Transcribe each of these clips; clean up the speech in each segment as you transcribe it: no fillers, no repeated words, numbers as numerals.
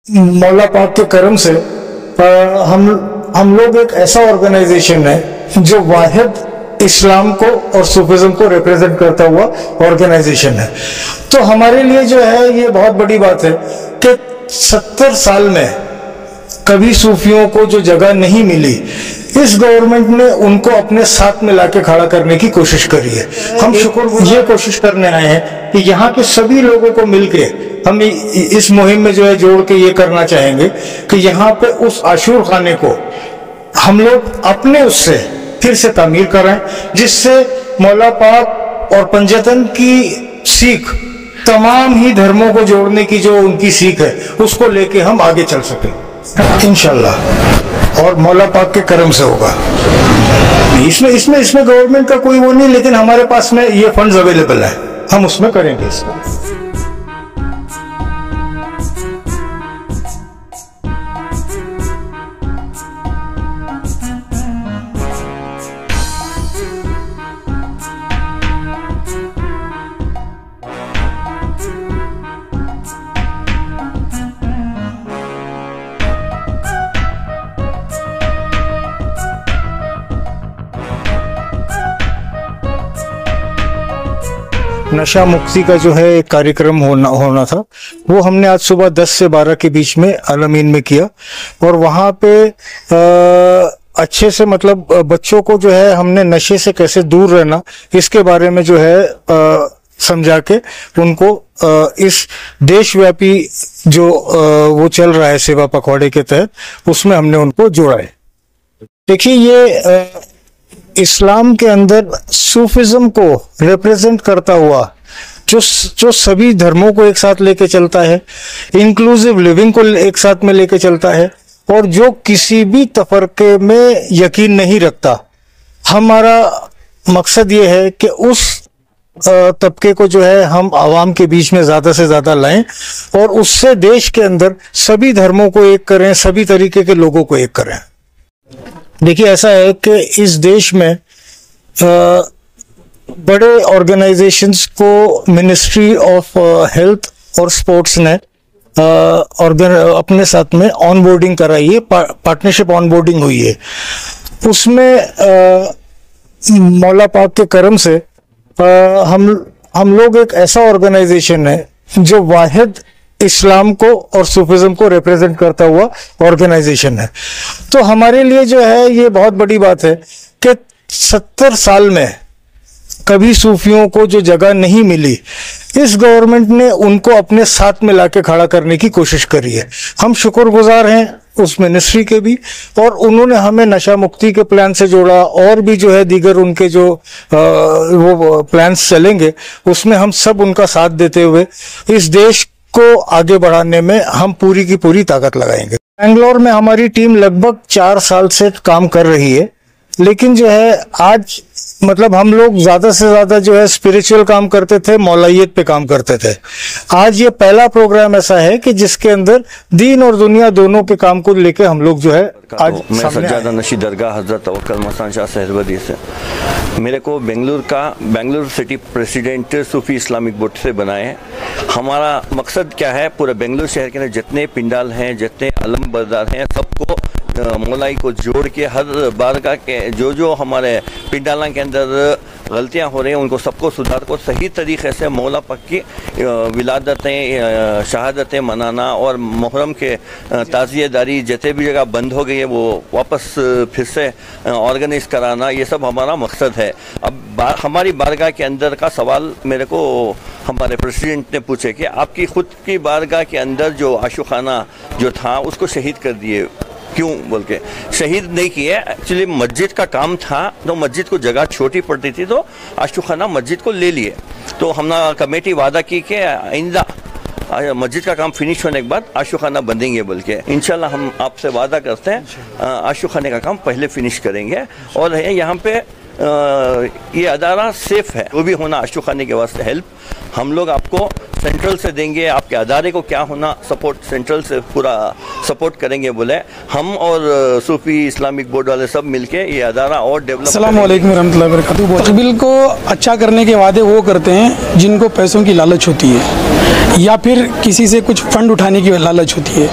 मौला पाक के करम से हम लोग एक ऐसा ऑर्गेनाइजेशन है जो वाहिद इस्लाम को और सूफिज्म को रिप्रेजेंट करता हुआ ऑर्गेनाइजेशन है। तो हमारे लिए जो है ये बहुत बड़ी बात है कि 70 साल में कभी सूफियों को जो जगह नहीं मिली, इस गवर्नमेंट ने उनको अपने साथ में लाके खड़ा करने की कोशिश करी है। हम शुक्र ये कोशिश करने आए हैं कि यहाँ के सभी लोगों को मिलके हम इस मुहिम में जो है जोड़ के ये करना चाहेंगे कि यहाँ पे उस आशूर खाने को हम लोग अपने उससे फिर से तामीर कराएं, जिससे मौला पाक और पंजतन की सीख तमाम ही धर्मों को जोड़ने की जो उनकी सीख है उसको लेके हम आगे चल सकें इंशाल्लाह, और मौला पाक के करम से होगा। इसमें गवर्नमेंट का कोई वो नहीं, लेकिन हमारे पास में ये फंड्स अवेलेबल है, हम उसमें करेंगे इसको। नशा मुक्ति का जो है एक कार्यक्रम होना था, वो हमने आज सुबह 10 से 12 के बीच में अल-अमीन में किया, और वहाँ पे अच्छे से मतलब बच्चों को जो है हमने नशे से कैसे दूर रहना इसके बारे में जो है समझा के उनको इस देशव्यापी जो वो चल रहा है सेवा पखवाड़े के तहत, उसमें हमने उनको जोड़ा है। देखिए, ये इस्लाम के अंदर सूफिज्म को रिप्रेजेंट करता हुआ जो सभी धर्मों को एक साथ लेके चलता है, इंक्लूसिव लिविंग को एक साथ में लेके चलता है, और जो किसी भी तफरके में यकीन नहीं रखता। हमारा मकसद ये है कि उस तबके को जो है हम आवाम के बीच में ज्यादा से ज्यादा लाएं, और उससे देश के अंदर सभी धर्मों को एक करें, सभी तरीके के लोगों को एक करें। देखिए, ऐसा है कि इस देश में बड़े ऑर्गेनाइजेशंस को मिनिस्ट्री ऑफ हेल्थ और स्पोर्ट्स ने अपने साथ में ऑनबोर्डिंग कराई है, पार्टनरशिप ऑनबोर्डिंग हुई है। उसमें मौला पाक के करम से हम लोग एक ऐसा ऑर्गेनाइजेशन है जो वाहिद इस्लाम को और सूफिज्म को रिप्रेजेंट करता हुआ ऑर्गेनाइजेशन है। तो हमारे लिए जो है ये बहुत बड़ी बात है कि 70 साल में कभी सूफियों को जो जगह नहीं मिली, इस गवर्नमेंट ने उनको अपने साथ में लाके खड़ा करने की कोशिश करी है। हम शुक्रगुजार हैं उस मिनिस्ट्री के भी, और उन्होंने हमें नशा मुक्ति के प्लान से जोड़ा, और भी जो है दीगर उनके जो वो प्लान्स चलेंगे उसमें हम सब उनका साथ देते हुए इस देश को आगे बढ़ाने में हम पूरी की पूरी ताकत लगाएंगे। बेंगलोर में हमारी टीम लगभग 4 साल से काम कर रही है, लेकिन जो है आज मतलब हम लोग ज्यादा से ज्यादा जो है स्पिरिचुअल काम करते थे, मौलाइयत पे काम करते थे। आज ये पहला प्रोग्राम ऐसा है कि जिसके अंदर दीन और दुनिया दोनों के काम को लेके हम लोग जो है आज मैं सज्जादा नशी दरगाह हजरत तवक्कल मस्तान शाह सहरवदी से, मेरे को बेंगलुरु सिटी प्रेसिडेंट सूफी इस्लामिक बोर्ड से बनाए हैं। हमारा मकसद क्या है, पूरे बेंगलुरु शहर के अंदर जितने पिंडाल हैं, जितने अलम बरदार हैं, सबको मौलाई को जोड़ के हर बारगाह के जो हमारे पिंडाला के अंदर गलतियां हो रही हैं उनको सबको सुधार को सही तरीके से मौला पाक की विलादतें शहादतें मनाना, और मुहर्रम के ताज़ियेदारी जितने भी जगह बंद हो गई है वो वापस फिर से ऑर्गेनाइज कराना, ये सब हमारा मकसद है। अब हमारी बारगाह के अंदर का सवाल मेरे को हमारे प्रेसिडेंट ने पूछे कि आपकी खुद की बारगाह के अंदर जो आशुखाना जो था उसको शहीद कर दिए, क्यों बोल के। शहीद नहीं किए, एक्चुअली मस्जिद का काम था, तो मस्जिद को जगह छोटी पड़ती थी तो आशुखाना मस्जिद को ले लिए। तो हमने कमेटी वादा की कि आइंदा मस्जिद का काम फिनिश होने के बाद आशुखाना बंदेंगे बोल के। इंशाल्लाह हम आपसे वादा करते हैं आशुखाने का काम पहले फिनिश करेंगे, और यहाँ पे ये अदारा सेफ है, वो भी होना आशुखाने के वास्ते हेल्प हम लोग आपको सेंट्रल से देंगे, आपके अदारे को क्या होना, सपोर्ट सेंट्रल से पूरा सपोर्ट करेंगे बोले। हम और सूफी इस्लामिक बोर्ड वाले सब मिलके ये अदारा और डेवलप। अस्सलाम वालेकुम रहमतुल्लाहि व बरकातुहू। तकबील को अच्छा करने के वादे वो करते हैं जिनको पैसों की लालच होती है या फिर किसी से कुछ फंड उठाने की लालच होती है।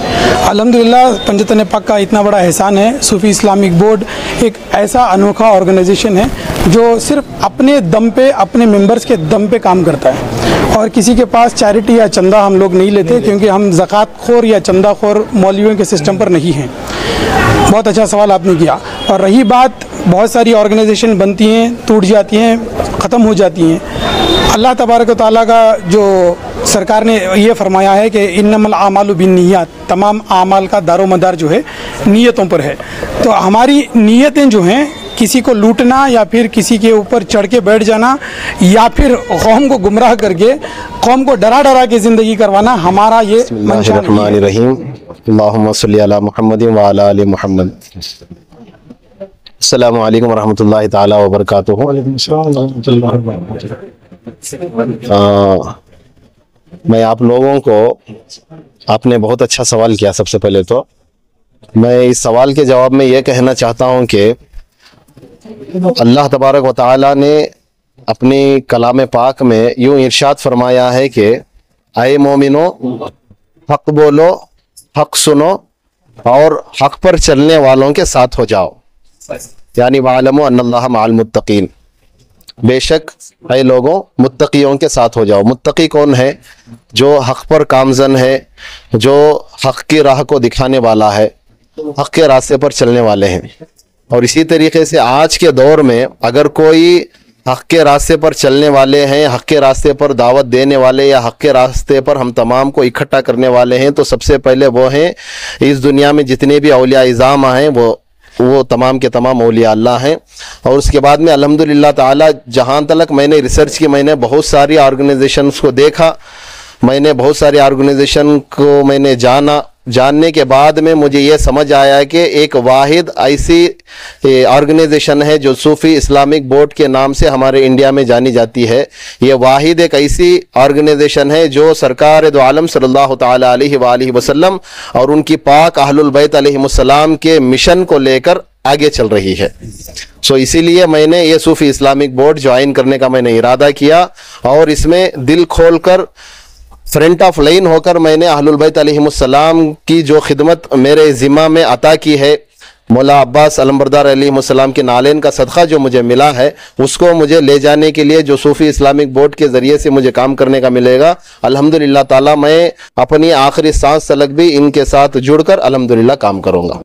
अल्हम्दुलिल्लाह पंजतन पाक का इतना बड़ा एहसान है। सूफी इस्लामिक बोर्ड एक ऐसा अनोखा ऑर्गेनाइजेशन है जो सिर्फ अपने दम पे, अपने मेंबर्स के दम पे काम करता है और किसी के पास चैरिटी या चंदा हम लोग नहीं लेते, क्योंकि हम ज़कात खोर या चंदा खोर मौलवियों के सिस्टम पर नहीं हैं। बहुत अच्छा सवाल आपने किया। और रही बात, बहुत सारी ऑर्गेनाइजेशन बनती हैं, टूट जाती हैं, ख़त्म हो जाती हैं। अल्लाह तबारक व तआला का जो सरकार ने ये फरमाया है कि इन्नमल आमालु बिन्नियात, तमाम आमाल का दारोमदार जो है नीयतों पर है। तो हमारी नीयतें जो हैं, किसी को लूटना या फिर किसी के ऊपर चढ़ के बैठ जाना या फिर कौम को गुमराह करके कौम को डरा डरा के ज़िंदगी करवाना हमारा ये मंशा नहीं है। रहीम अल्लाहुम्मा सल्ली अला मुहम्मदिन व अला आलि मुहम्मद। अस्सलामु अलैकुम व रहमतुल्लाहि ताला व बरकातुहू। मैं आप लोगों को, आपने बहुत अच्छा सवाल किया। सबसे पहले तो मैं इस सवाल के जवाब में ये कहना चाहता हूँ कि अल्लाह तबारक व तआला ने अपनी कलाम पाक में यूँ इरशाद फरमाया है कि आए मोमिनो, हक बोलो, हक सुनो और हक पर चलने वालों के साथ हो जाओ। यानी वालमो अन्नल्लाह मअल मुत्तकीन, बेशक ऐ लोगों मुत्तकियों के साथ हो जाओ। मुत्तकी कौन है? जो हक पर कामजन है, जो हक की राह को दिखाने वाला है, हक के रास्ते पर चलने वाले हैं। और इसी तरीके से आज के दौर में अगर कोई हक के रास्ते पर चलने वाले हैं, हक के रास्ते पर दावत देने वाले या हक के रास्ते पर हम तमाम को इकट्ठा करने वाले हैं, तो सबसे पहले वो हैं, इस दुनिया में जितने भी औलिया इज़ाम हैं वो तमाम के तमाम औलिया अल्लाह हैं। और उसके बाद में अल्हम्दुलिल्लाह ताला, जहाँ तक मैंने रिसर्च की, मैंने बहुत सारी ऑर्गेनाइजेशंस को देखा, मैंने बहुत सारे ऑर्गेनाइजेशन को मैंने जानने के बाद में मुझे ये समझ आया कि एक वाहिद ऐसी ऑर्गेनाइजेशन है जो सूफी इस्लामिक बोर्ड के नाम से हमारे इंडिया में जानी जाती है। ये वाहिद एक ऐसी ऑर्गेनाइजेशन है जो सरकार दो आलम सल्लल्लाहु तआला अलैहि वसल्लम और उनकी पाक अहलुल बैत अलैहिमुस्सलाम के मिशन को लेकर आगे चल रही है। सो इसीलिए मैंने ये सूफी इस्लामिक बोर्ड ज्वाइन करने का मैंने इरादा किया और इसमें दिल खोलकर, फ्रंट ऑफ लाइन होकर मैंने अहलुल बैत अलैहिमुस्सलाम की जो खिदमत मेरे ज़िम्मा में अता की है, मौला अब्बास अलमबरदार अलैहिमुस्सलाम के नालेन का सदका जो मुझे मिला है, उसको मुझे ले जाने के लिए जो सूफी इस्लामिक बोर्ड के ज़रिए से मुझे काम करने का मिलेगा, अल्हम्दुलिल्लाह ताला मैं अपनी आखिरी सांस तलक भी इनके साथ जुड़कर अल्हम्दुलिल्लाह काम करूँगा।